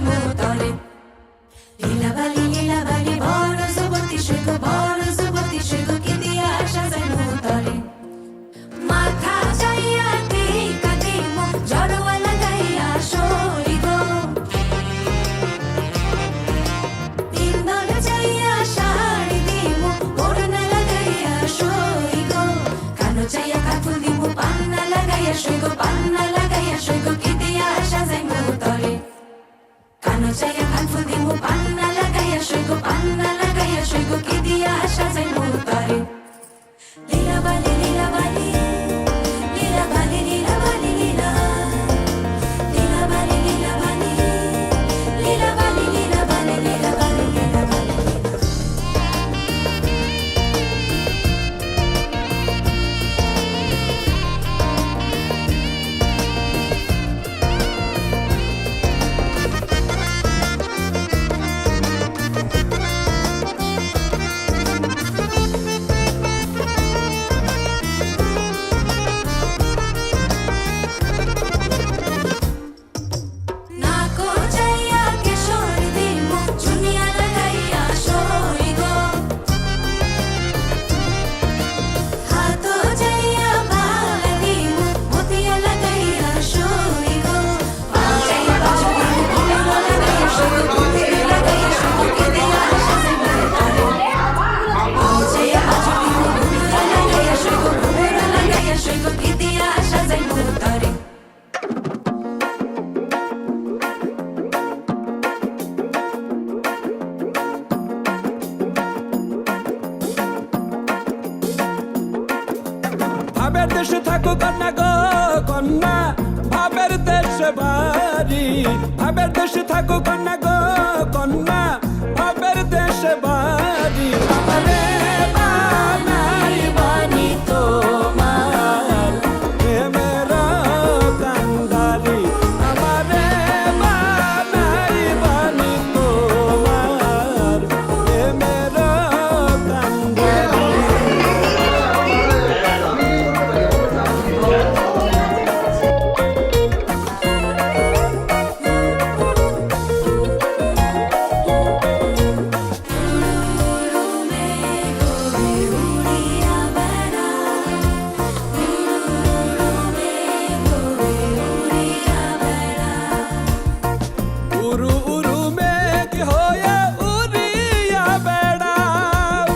মুতরে লীলাবালি লীলাবালি বড় যুবতী সৈক বড় যুবতী সৈক কি দিয়া সাজাই মুতরে মাথা যাইয়া টেকা দিমু জড়োয়া লাগাইয়া সই গো তিনদল যাইয়া শাড়ি দিমু ওড়না লাগাইয়া সই গো কানো যাইয়া কাকুল দিমু পান্না লাগাইয়া সই গো পান্না লাগাইয়া সই গো কি দিয়া সাজাই মুতরে কানো যাইয়া কাকুল দিমু পান্না লাগাইয়া সই গো পান্না লাগাইয়া সই গো কি দিয়া সাজাই মুতরে লীলাবালি লীলাবালি লীলাবালি লীলাবালি লীলা লীলাবালি লীলাবালি লীলাবালি লীলাবালি লীলাবালি লীলাবালি নাকো যাইয়া কেশর দিমু চুনিয়া লাগাইয়া সই গো হাতো যাইয়া বালা দিমু মতিয়া লাগাইয়া সই গো পাও যাইয়া বাজু দিমু ঘুমুর লাগাইয়া সই গো ঘুমুর লাগাইয়া সই গো কি দিয়া সাজাই মুতরে পাও যাইয়া বাজু দিমু ঘুমুর লাগাইয়া সই গো ঘুমুর লাগাইয়া সই গো কি দিয়া সাজাই মুতরে ভাবের দেশে থাকো কন্যা গো কন্যা ভাবের দেশে বাড়ি ভাবের দেশে থাকো কন্যা গো কন্যা ভাবের দেশে বাড়ি আমারে বানাই বানি তোমার প্রেমের কান্দারি আমারে বানাই বানি তোমার প্রেমের কান্দারি উরু উরু মেঘ হয়ে উড়িয়া বেড়াও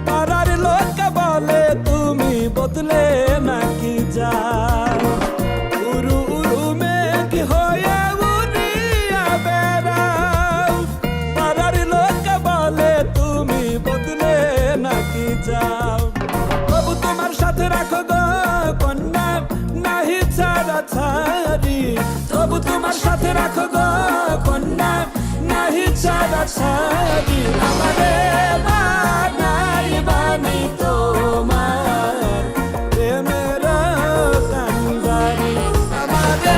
পাড়ার লোক বলে তুমি বদলে নাকি যাও উরু উরু মেঘ হয়ে উড়িয়া বেড়াও পাড়ার লোক বলে তুমি বদলে নাকি যাও তবু তোমার সাথে রাখো গো কন্যা নাহি ছাড়া ছাড়ি তবু তোমার সাথে রাখো গো কন্যা নাহি ছাড়া ছাড়ি আমারে বানাই বানি তোমার প্রেমের কান্দারি আমারে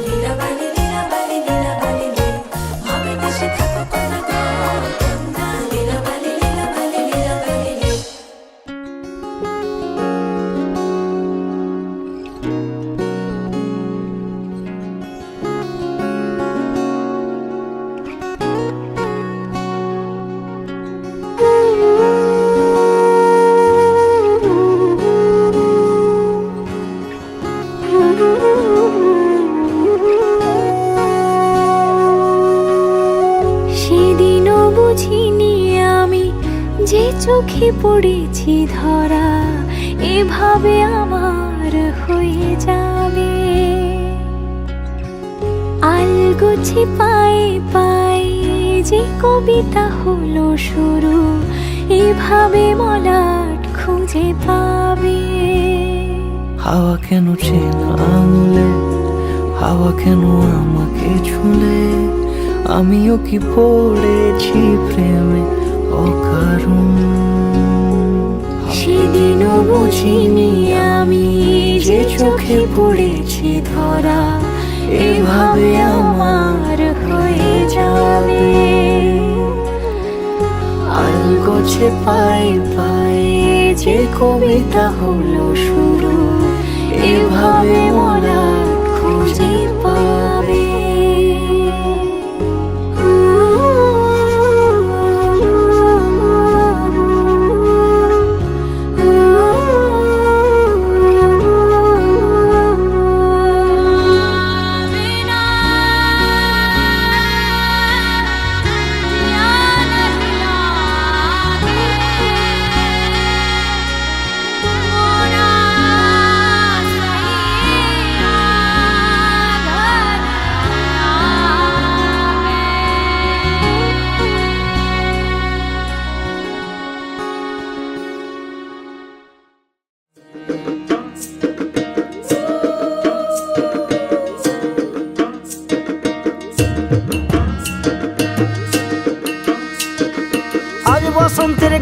লীলাবালি লীলাবালি লীলাবালি লী ভাবের দেশে থাকো কন্যা গো কন্যা লীলাবালি লীলাবালি লীলাবালি লী সেদিনও বুঝিনি আমি যে চোখে পড়েছি ধরা এভাবে আমার হয়ে যাবে আলগোছে পায়ে পায়ে যে কবিতা হলো শুরু এভাবে মলাট খুঁজে পাবে হাওয়া কেন চেনা আঙুলে হাওয়া কেন আমাকে ছুলে আমিও কি পড়েছি প্রেমে অকারণ সেদিনও বুঝিনি আমি যে চোখে পড়েছি ধরা এভাবে আমার হয়ে যাবে আলগোছে পায়ে পায়ে যে কবিতা হলো শুরু এভাবে মলাট খুঁজে পাবে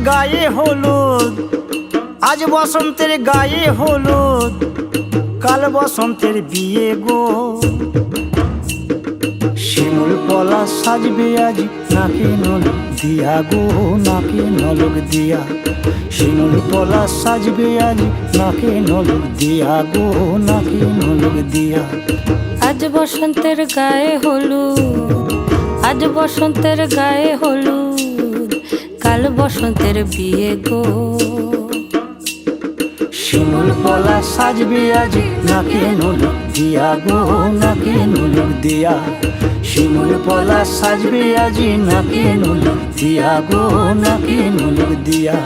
গায়ে হলুদ, আজ বসন্তের গায়ে হলুদ, কাল বসন্তের বিয়ে গো। শিমুল পলা সাজবে আজ নাকে নলক দিয়া গো, নাকে নলক দিয়া। শিমুল পলা সাজবে আজ নাকে নলক দিয়া গো, নাকে নলক দিয়া। আজ বসন্তের গায়ে হলুদ, আজ বসন্তের গায়ে হলুদ, কাল বসন্তের বিয়ে গো। শিমুল পলা সাজবে আজ নাকে নলক দিয়া গো, নাকে নলক দিয়া। শিমুল পলা সাজবে আজ নাকে নলক দিয়া গো, নাকে নলক দিয়া।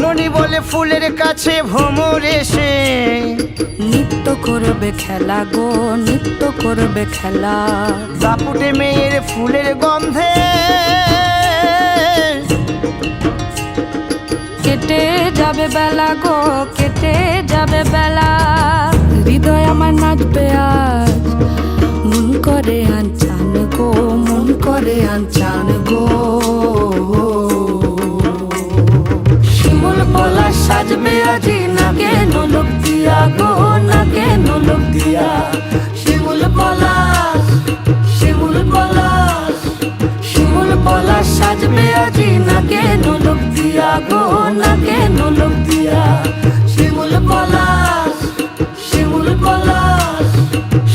ননি বলে ফুলের কাছে ভ্রমর এসে নিত্য করবে খেলা গো, নিত্য করবে খেলা। দাপুটে মেয়ের ফুলের গন্ধে কেটে যাবে বেলা গো, কেটে যাবে বেলা। হৃদয় আমার নাচবে আজ, মন করে আনচান গো, মন করে আনচান গো। শিমুল পলা সাজবে আজি নাকে নলক দিয়া গো, নাকে নলক দিয়া। শিমুল পলাশ, শিমুল পলাশ, শিমুল পলাশ সাজবে আজি নাকে নলক দিয়া গো, নাকে নলক দিয়া। শিমুল পলাশ, শিমুল পলাশ,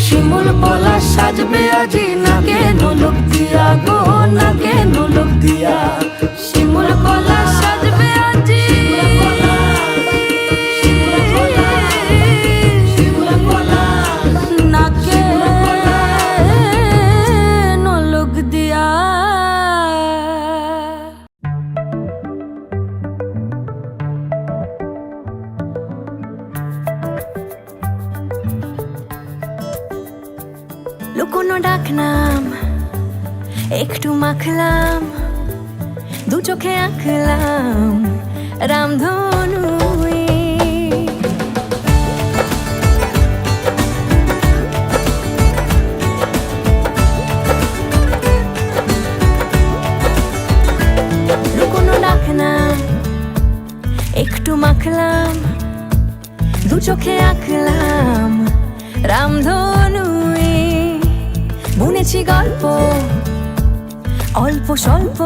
শিমুল পলাশ সাজবে আজি নাকে নলক দিয়া গো, নাকে নলক দিয়া। শিমুল পলাশ সাজবে আজি, শিমুল পলাশ নাকে নলক দিয়া। লুকোনো ডাকনাম একটু মাখলাম, দু চোখে আঁকলাম রামধনু। লুকোনো ডাকনাম একটু মাখলাম, দু চোখে আঁকলাম রামধনু। বুনেছি গল্প অল্প স্বল্প,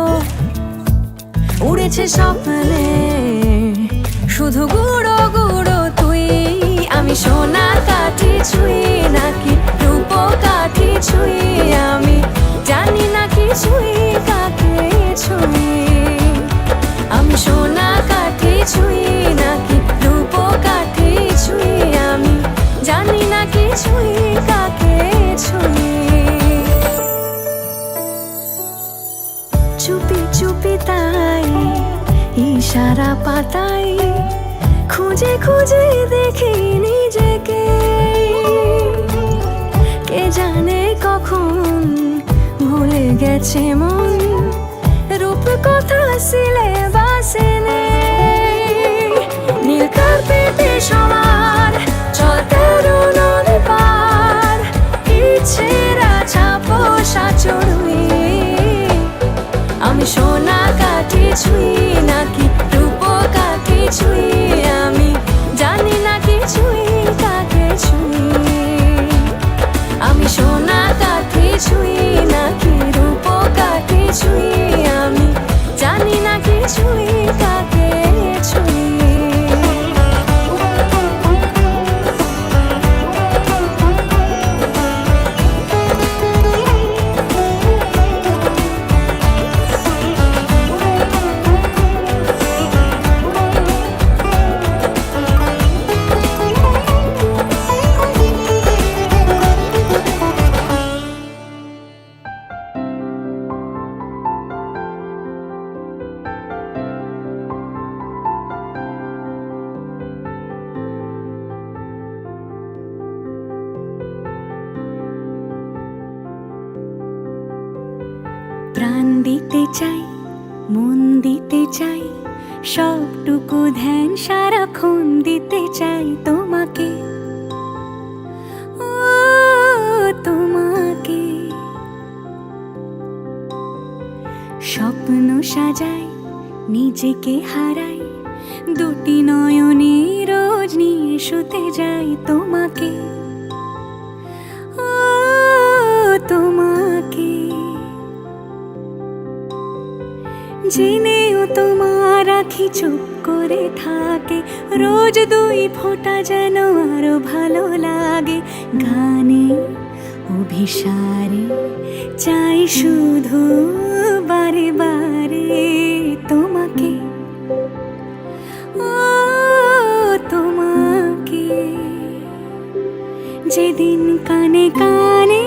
উড়েছে স্বপ্নে শুধু গুঁড়ো গুঁড়ো তুই। আমি সোনার কাঠি ছুঁই নাকি রূপ কাঠি ছুঁই, আমি জানি না কিছুই কাকে ছুঁই। আমি সোনা কাঠি ছুঁই নাকি রূপ কাঠি ছুঁই, আমি জানি না কিছুই কাকে ছুঁই। চুপি চুপি তাই ইশারা পাতাই, খুঁজে খুঁজে দেখি নিজেকে। কে জানে কখন ভুলে গেছে মন, রূপ কথা সিলেবাসে নেই। নীল কার্পেটে সবার চলতে নদী পার, ইচ্ছেরা ছাপো সাচড়ুই। আমি সোনা কাঠি ছুঁই নাকি রূপ কাঠি ছুঁই, আমি জানি না কিছুই কাকে ছুঁই। আমি সোনা কাঠি ছুঁই নাকি রূপ কাঠি ছুঁই, আমি জানি না কিছুই কাকে ছুঁই। চাই, সবটুকু ধ্যান সারাক্ষণ দিতে চাই তোমাকে, ও তোমাকে। স্বপ্ন সাজাই, নিজেকে হারাই, দুটি নয়নে রোজ নিয়ে শুতে যাই তোমাকে, ও তোমাকে। জেনেও তোমার আখি চুপ করে থাকে, রোজ দুই ফোঁটা যেন আরো ভালো লাগে। গানে অভিসারে চাই শুধু বারে বারে তোমাকে, ও তোমাকে। যেদিন কানে কানে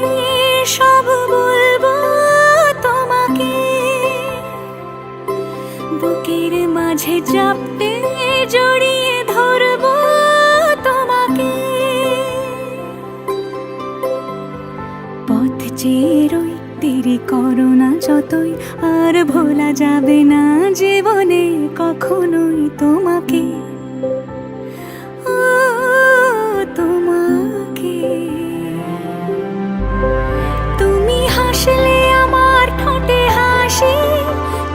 সব বলবো তোমাকে, বুকের মাঝে চাপতে জড়িয়ে ধরবো তোমাকে। পথ চেয়ে রই, দেরি করো না যতই, আর ভোলা যাবে না জীবনে কখনোই তোমাকে, ও তোমাকে। তুমি হাসলে আমার ঠোঁটে হাসি,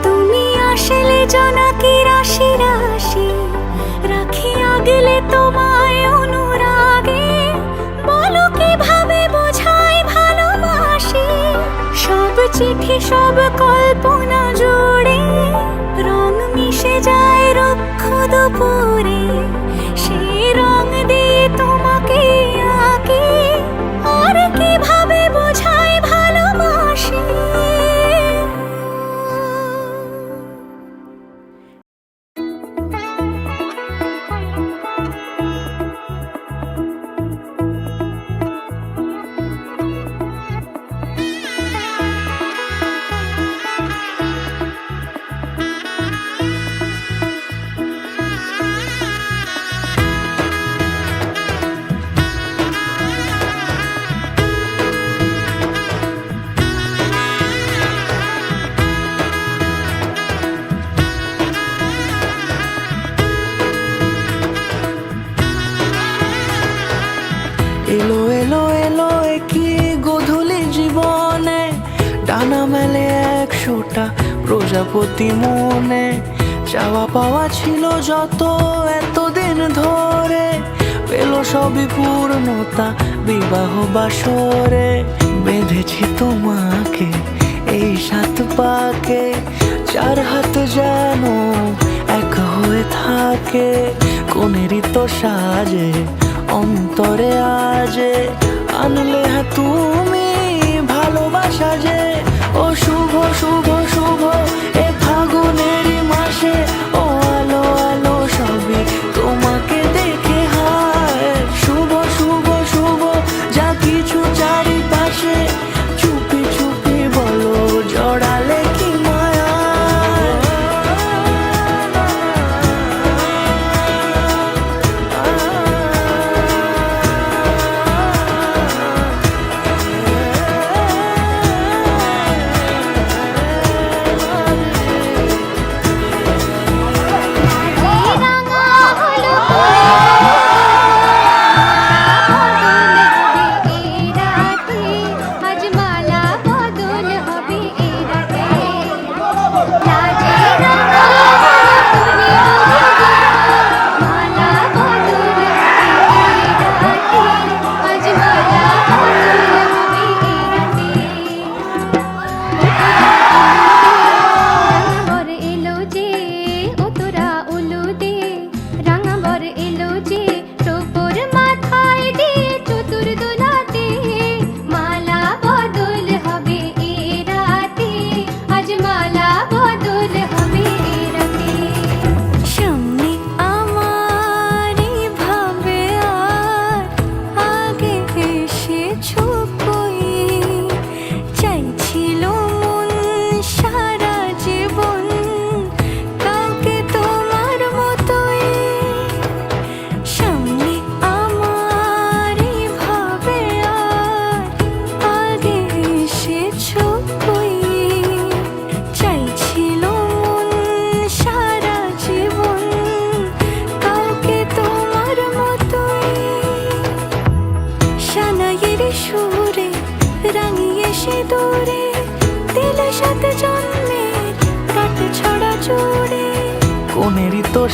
তুমি আসলে জোনাকি রাশি রাশি। রাখি আগলে তোমায় অনুরাগে, বলো কিভাবে বোঝাই ভালোবাসি। সব চিঠি সব কল্পনা জুড়ে রং মিশে যায় রুক্ষ দুপুরে, সেই রং দিয়ে তোমাকে আঁকি, আর কিভাবে বোঝাই ভালোবাসি। এলো এলো এলো কি গোধূলি জীবনে, ডানা মেলে 100টা প্রজাপতি মনে। চাওয়া পাওয়া ছিল যত এতদিন ধরে, পেল সবই পূর্ণতা বিবাহ বাসরে। বেঁধেছি তোমাকে এই 7 পাকে, 4 হাত যেন এক হয়ে থাকে। কোনেরই তো সাজে অন্তরে আজে, আনলে হ্যাঁ তুমি ভালোবাসা যে। ও শুভ শুভ শুভ এ ফাগুনেরই মাসে, ও আলো আলো সবই তোমাকে দেখে হায়। শুভ শুভ শুভ যা কিছু চারিপাশে, চুপি চুপি বলো জড়ালে কি মায়া। মালা বদল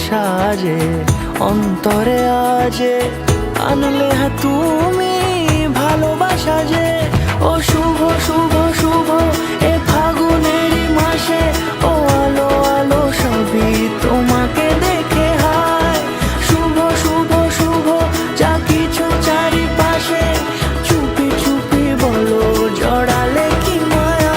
সাজে অন্তরে আজে আনলে তুমি ভালোবাসা যে ও শুভ শুভ শুভ এ ফাগুনেরই মাসে ও আলো আলো সবই তোমাকে দেখে হায় শুভ শুভ শুভ যা কিছু চারিপাশে চুপি চুপি বলো জড়ালে কি মায়া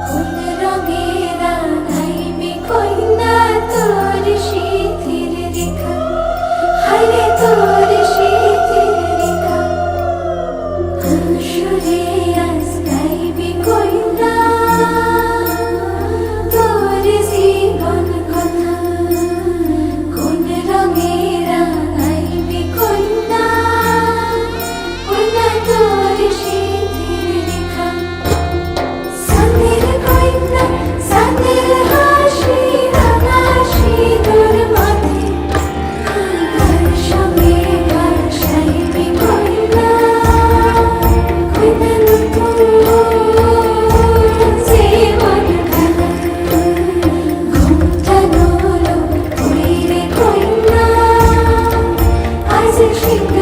কোন রঙের আনাইবি কইনা তোর শীতের রেখা হায়রে তোর শীতের রেখা কোন সুরে আজ গাইবি কইনা তোর জীবন কথা কোন রঙের আনাইবি কইনা তোর শীতের রেখা সানের কইনা সানের হাসি রাঙা সিঁদুর মাথে কার সঙ্গে ভাসাইবি কইনা নতুন জীবন খেলা ঘুমটা নলো কইরে কইনা আজ শীত